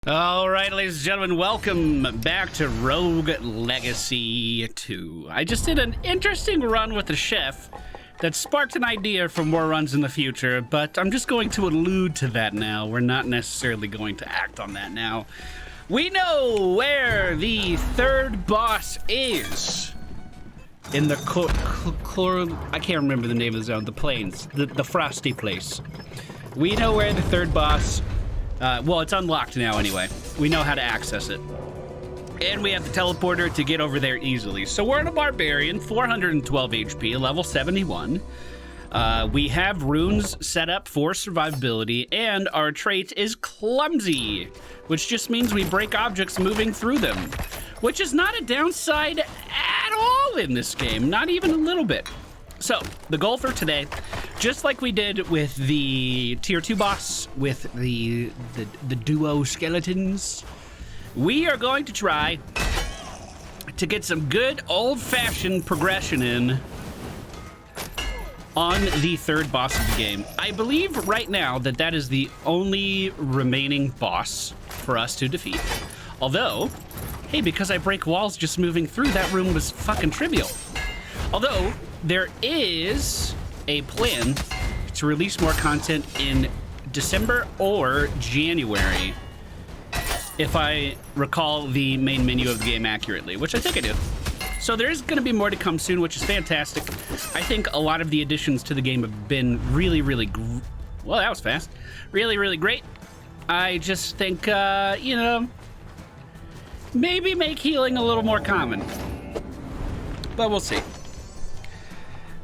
All right, ladies and gentlemen, welcome back to Rogue Legacy 2. I just did an interesting run with the chef that sparked an idea for more runs in the future, but I'm just going to allude to that now. We're not necessarily going to act on that now. We know where the third boss is. In the I can't remember the name of the zone, the plains, the frosty place. We know where the third boss well, it's unlocked now anyway. We know how to access it. And we have the teleporter to get over there easily. So we're in a barbarian, 412 HP, level 71. We have runes set up for survivability, and our trait is clumsy, which just means we break objects moving through them, which is not a downside at all in this game, not even a little bit. So, the goal for today, just like we did with the tier 2 boss, with the duo skeletons, we are going to try to get some good old-fashioned progression in on the third boss of the game. I believe right now that that is the only remaining boss for us to defeat. Although, hey, because I break walls just moving through, that room was fucking trivial. Although, there is a plan to release more content in December or January, if I recall the main menu of the game accurately, which I think I do. So there's going to be more to come soon, which is fantastic. I think a lot of the additions to the game have been really, well, that was fast. Really, really great. I just think, you know, maybe make healing a little more common. But we'll see.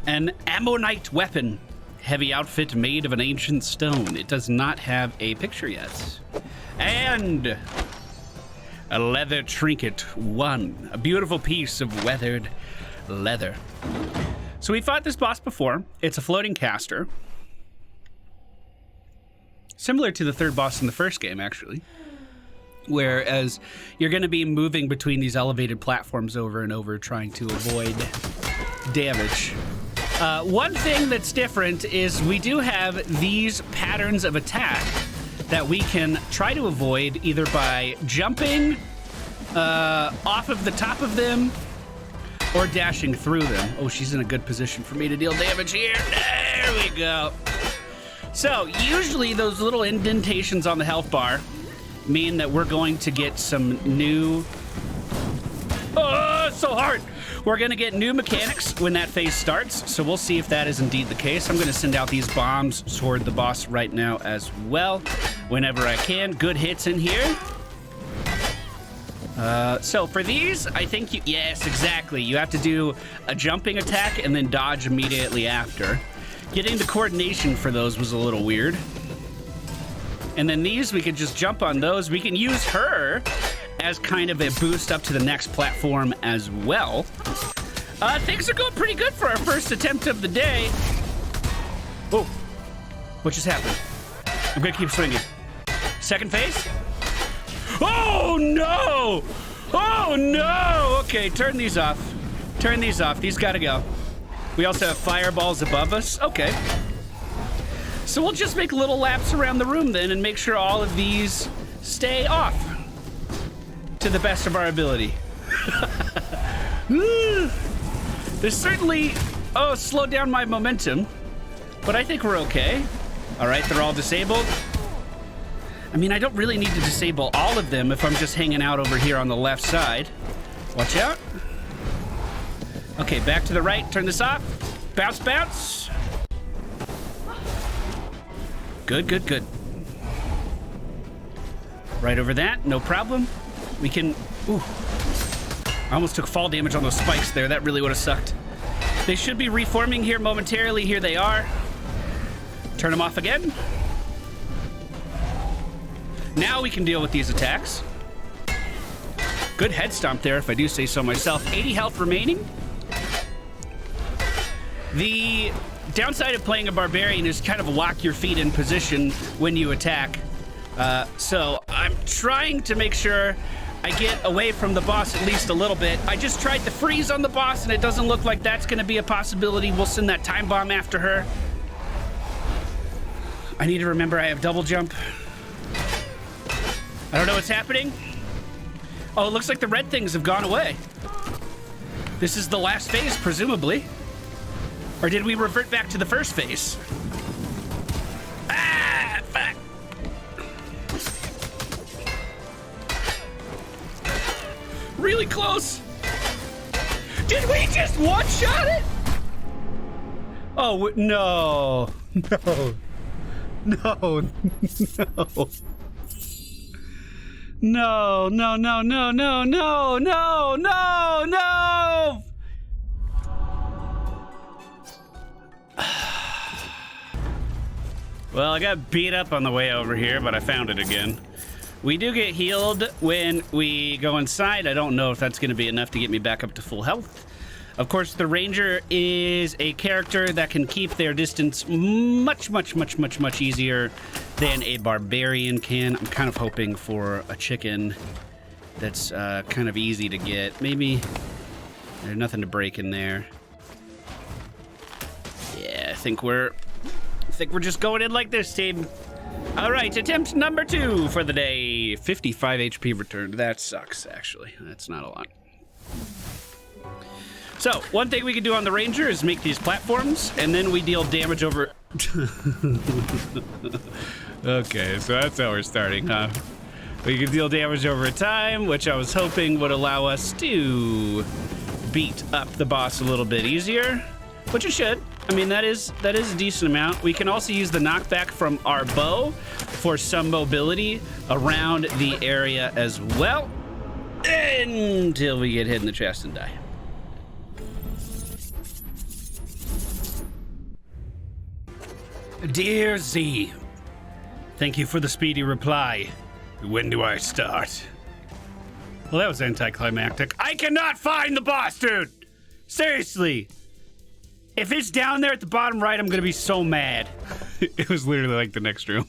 An ammonite weapon. Heavy outfit made of an ancient stone. It does not have a picture yet. And a leather trinket 1. A beautiful piece of weathered leather. So we fought this boss before. It's a floating caster. Similar to the third boss in the first game, actually. Whereas you're going to be moving between these elevated platforms over and over, trying to avoid damage. One thing that's different is we do have these patterns of attack that we can try to avoid either by jumping off of the top of them or dashing through them. Oh, she's in a good position for me to deal damage here. There we go. So usually those little indentations on the health bar mean that we're going to get some new... Oh, so hard! We're going to get new mechanics when that phase starts, so we'll see if that is indeed the case. I'm going to send out these bombs toward the boss right now as well, whenever I can. Good hits in here. So for these, I think you... Yes, exactly. You have to do a jumping attack and then dodge immediately after. Getting the coordination for those was a little weird. And then these, we could just jump on those. We can use her as kind of a boost up to the next platform as well. Things are going pretty good for our first attempt of the day. Oh, what just happened? I'm gonna keep swinging. Second phase? Oh no! Oh no! Okay, turn these off. Turn these off, these gotta go. We also have fireballs above us, okay. So we'll just make little laps around the room then and make sure all of these stay off to the best of our ability. There's certainly, slowed down my momentum, but I think we're okay. All right, they're all disabled. I mean, I don't really need to disable all of them if I'm just hanging out over here on the left side. Watch out. Okay, back to the right, turn this off. Bounce, bounce. Good, good, good. Right over that, no problem. We can, ooh. I almost took fall damage on those spikes there. That really would have sucked. They should be reforming here momentarily. Here they are. Turn them off again. Now we can deal with these attacks. Good head stomp there, if I do say so myself. 80 health remaining. The downside of playing a barbarian is kind of lock your feet in position when you attack. So I'm trying to make sure I get away from the boss at least a little bit. I just tried to freeze on the boss and it doesn't look like that's going to be a possibility. We'll send that time bomb after her. I need to remember I have double jump. I don't know what's happening. Oh, it looks like the red things have gone away. This is the last phase, presumably. Or did we revert back to the first phase? Ah, fuck. Really close. Did we just one-shot it? Oh, no. No. No. No. No, no, no, no, no, no, no, no, no! Well, I got beat up on the way over here, but I found it again. We do get healed when we go inside. I don't know if that's going to be enough to get me back up to full health. Of course, the Ranger is a character that can keep their distance much, much, much, much, much easier than a Barbarian can. I'm kind of hoping for a chicken that's kind of easy to get. Maybe there's nothing to break in there. Yeah, I think we're just going in like this, team. All right, attempt number 2 for the day. 55 HP returned. That sucks, actually. That's not a lot. So, one thing we can do on the Ranger is make these platforms, and then we deal damage over... Okay, so that's how we're starting, huh? We can deal damage over time, which I was hoping would allow us to beat up the boss a little bit easier, which it should. I mean, that is a decent amount. We can also use the knockback from our bow for some mobility around the area as well, until we get hit in the chest and die. Dear Z, thank you for the speedy reply. When do I start? Well, that was anticlimactic. I cannot find the boss, dude! Seriously. If it's down there at the bottom right, I'm gonna be so mad. It was literally like the next room.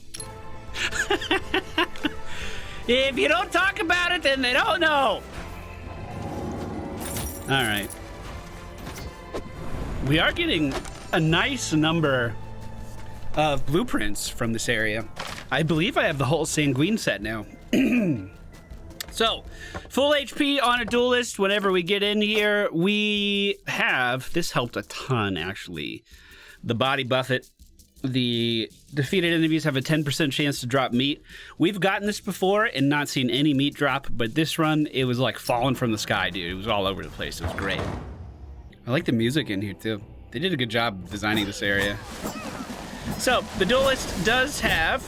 If you don't talk about it, then they don't know. All right. We are getting a nice number of blueprints from this area. I believe I have the whole Sanguine set now. So, full HP on a Duelist whenever we get in here. We have, this helped a ton actually, the body buffet. The defeated enemies have a 10% chance to drop meat. We've gotten this before and not seen any meat drop, but this run, it was like falling from the sky, dude. It was all over the place. It was great. I like the music in here too. They did a good job designing this area. So, the Duelist does have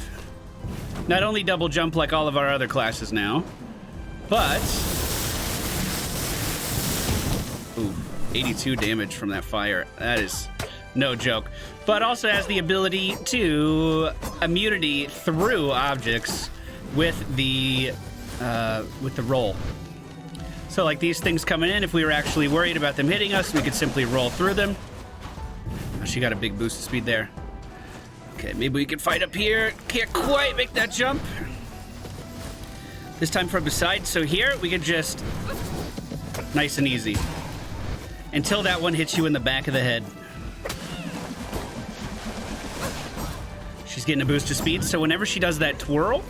not only double jump like all of our other classes now, but... Ooh, 82 damage from that fire. That is no joke. But also has the ability to immunity through objects with the roll. So like these things coming in, if we were actually worried about them hitting us, we could simply roll through them. Oh, she got a big boost of speed there. Okay, maybe we can fight up here. Can't quite make that jump. This time from beside. So here we can just nice and easy until that one hits you in the back of the head. She's getting a boost of speed, so whenever she does that twirl,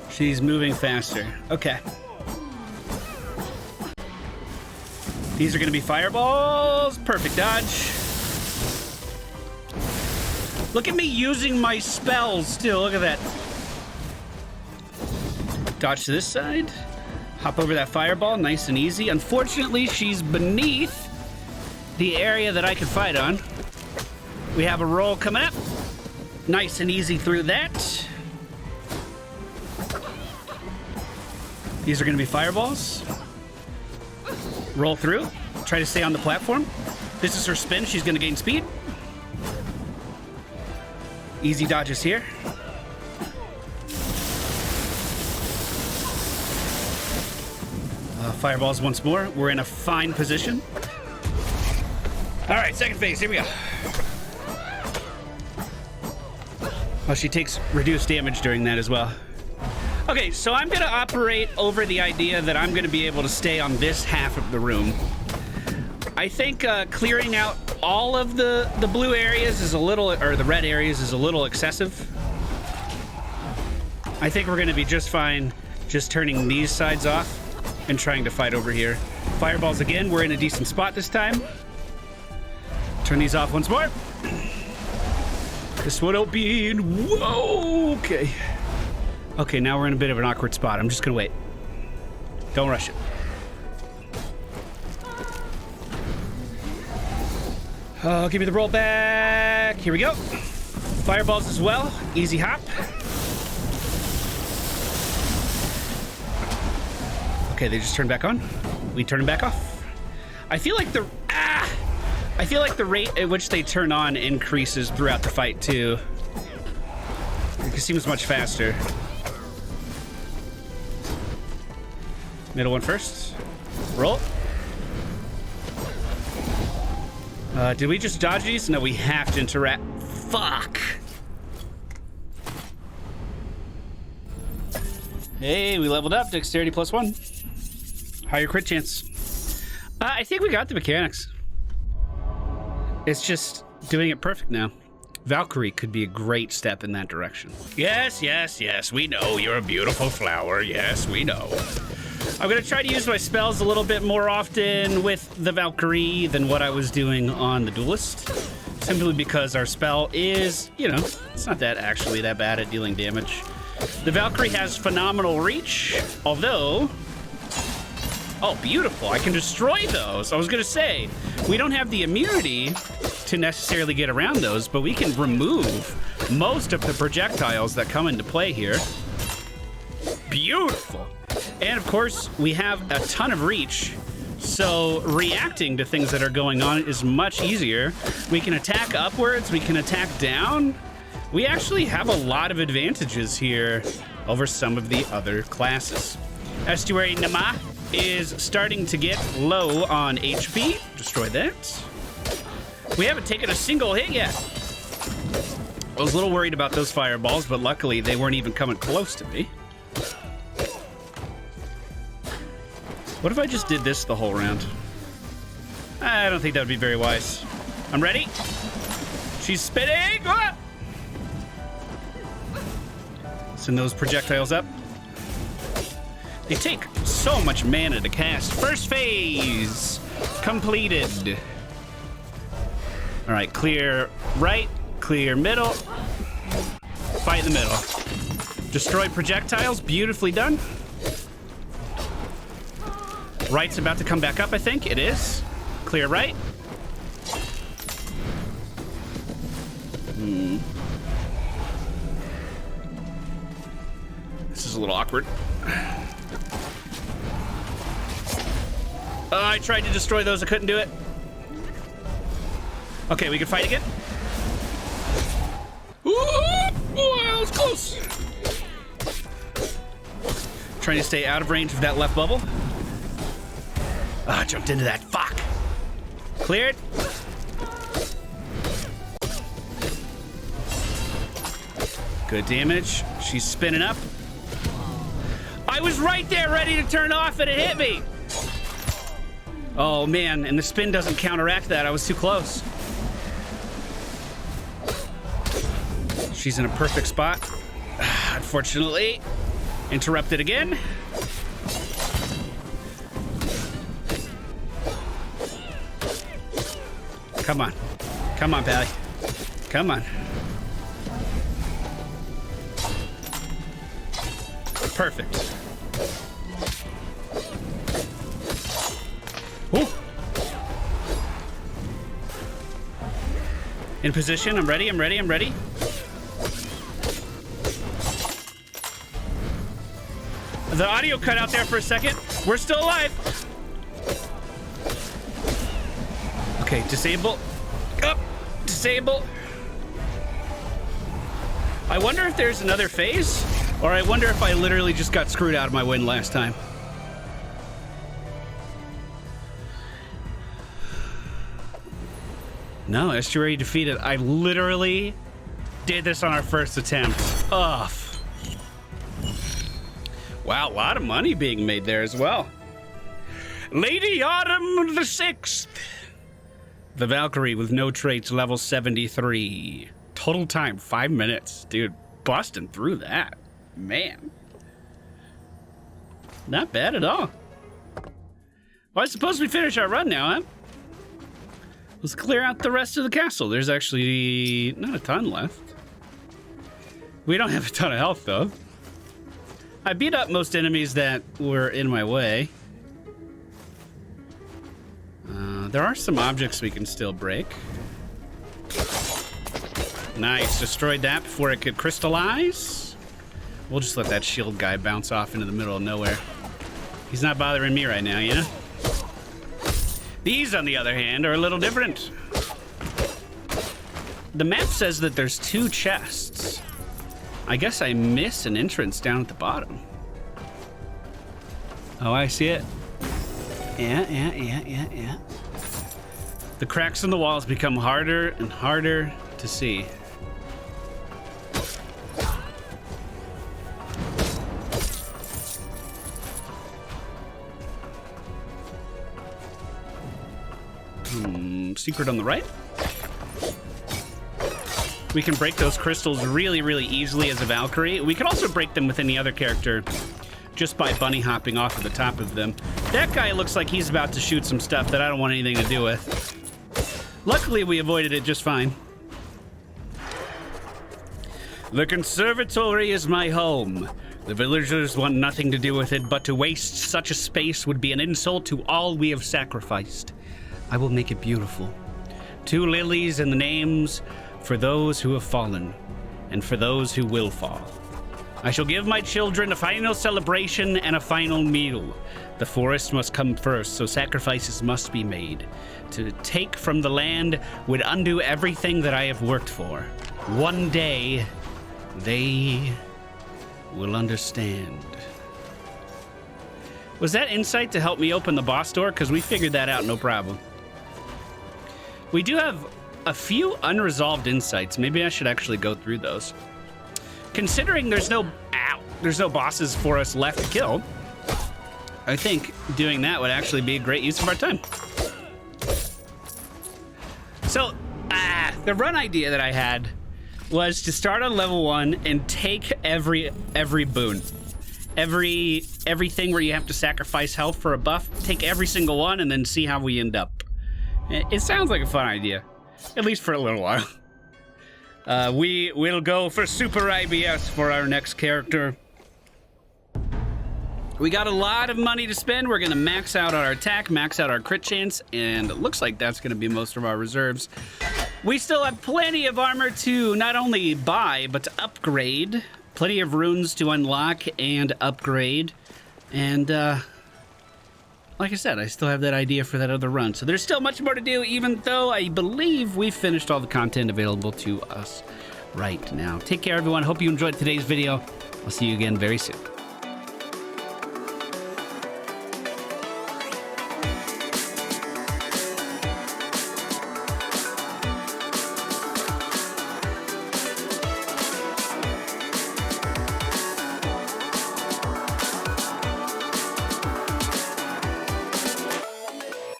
she's moving faster. Okay. These are gonna be fireballs. Perfect dodge. Look at me using my spells still. Look at that. Dodge to this side. Hop over that fireball. Nice and easy. Unfortunately, she's beneath the area that I can fight on. We have a roll coming up. Nice and easy through that. These are going to be fireballs. Roll through. Try to stay on the platform. This is her spin. She's going to gain speed. Easy dodges here. Fireballs once more. We're in a fine position. All right, second phase. Here we go. Oh, she takes reduced damage during that as well. Okay, so I'm going to operate over the idea that I'm going to be able to stay on this half of the room. I think clearing out all of the blue areas is a little, or the red areas is a little excessive. I think we're going to be just fine Just turning these sides off and trying to fight over here. Fireballs again. We're in a decent spot this time. Turn these off once more. This one open. Whoa, okay. Okay, now we're in a bit of an awkward spot. I'm just gonna wait. Don't rush it. Oh, give me the roll back. Here we go. Fireballs as well. Easy hop. Okay, they just turned back on. We turn them back off. I feel like the rate at which they turn on increases throughout the fight too. It seems much faster. Middle one first. Roll. Did we just dodge these? No, we have to interact. Fuck. Hey, we leveled up. Dexterity +1. Higher crit chance. I think we got the mechanics. It's just doing it perfect now. Valkyrie could be a great step in that direction. Yes, yes, yes. We know you're a beautiful flower. Yes, we know. I'm gonna try to use my spells a little bit more often with the Valkyrie than what I was doing on the Duelist. Simply because our spell is, you know, it's not actually that bad at dealing damage. The Valkyrie has phenomenal reach, although... Oh, beautiful. I can destroy those. I was gonna say, we don't have the immunity to necessarily get around those, but we can remove most of the projectiles that come into play here. Beautiful. And of course, we have a ton of reach, so reacting to things that are going on is much easier. We can attack upwards, we can attack down. We actually have a lot of advantages here over some of the other classes. Estuary Namaah is starting to get low on HP. Destroy that. We haven't taken a single hit yet. I was a little worried about those fireballs, but luckily they weren't even coming close to me. What if I just did this the whole round? I don't think that would be very wise. I'm ready. She's spinning. Ah! Send those projectiles up. They take so much mana to cast. First phase completed. All right, clear right, clear middle. Fight in the middle. Destroy projectiles, beautifully done. Right's about to come back up, I think. It is. Clear right. This is a little awkward. I tried to destroy those. I couldn't do it. Okay, we can fight again. Ooh, that was close. Trying to stay out of range of that left bubble. Ah, jumped into that. Fuck. Cleared. Good damage. She's spinning up. I was right there ready to turn off and it hit me. Oh man, and the spin doesn't counteract that. I was too close. She's in a perfect spot. Unfortunately, interrupted again. Come on. Come on, Pally. Come on. Perfect. Ooh. In position. I'm ready. I'm ready. I'm ready. The audio cut out there for a second. We're still alive. Okay, disable. Up. Disable. I wonder if there's another phase, or I wonder if I literally just got screwed out of my win last time. No, Estuary defeated. I literally did this on our first attempt. Ugh. Wow, a lot of money being made there as well. Lady Autumn the 6th. The Valkyrie with no traits, level 73. Total time, 5 minutes. Dude, busting through that. Man. Not bad at all. Well, I suppose we finish our run now, huh? Let's clear out the rest of the castle. There's actually not a ton left. We don't have a ton of health, though. I beat up most enemies that were in my way. There are some objects we can still break. Nice, destroyed that before it could crystallize. We'll just let that shield guy bounce off into the middle of nowhere. He's not bothering me right now, you know? These, on the other hand, are a little different. The map says that there's 2 chests. I guess I missed an entrance down at the bottom. Oh, I see it. Yeah. The cracks in the walls become harder and harder to see. Secret on the right. We can break those crystals really, really easily as a Valkyrie. We can also break them with any other character just by bunny hopping off of the top of them. That guy looks like he's about to shoot some stuff that I don't want anything to do with. Luckily, we avoided it just fine. The conservatory is my home. The villagers want nothing to do with it, but to waste such a space would be an insult to all we have sacrificed. I will make it beautiful. 2 lilies and the names for those who have fallen, and for those who will fall. I shall give my children a final celebration and a final meal. The forest must come first, so sacrifices must be made. To take from the land would undo everything that I have worked for. One day, they will understand. Was that insight to help me open the boss door? Because we figured that out, no problem. We do have a few unresolved insights. Maybe I should actually go through those. Considering there's no bosses for us left to kill, I think doing that would actually be a great use of our time. So, the run idea that I had was to start on level 1 and take every boon. Everything where you have to sacrifice health for a buff, take every single one and then see how we end up. It sounds like a fun idea, at least for a little while. We will go for Super IBS for our next character. We got a lot of money to spend. We're gonna max out our attack, max out our crit chance, and it looks like that's gonna be most of our reserves. We still have plenty of armor to not only buy, but to upgrade. Plenty of runes to unlock and upgrade. And, like I said, I still have that idea for that other run. So there's still much more to do, even though I believe we've finished all the content available to us right now. Take care, everyone. Hope you enjoyed today's video. I'll see you again very soon.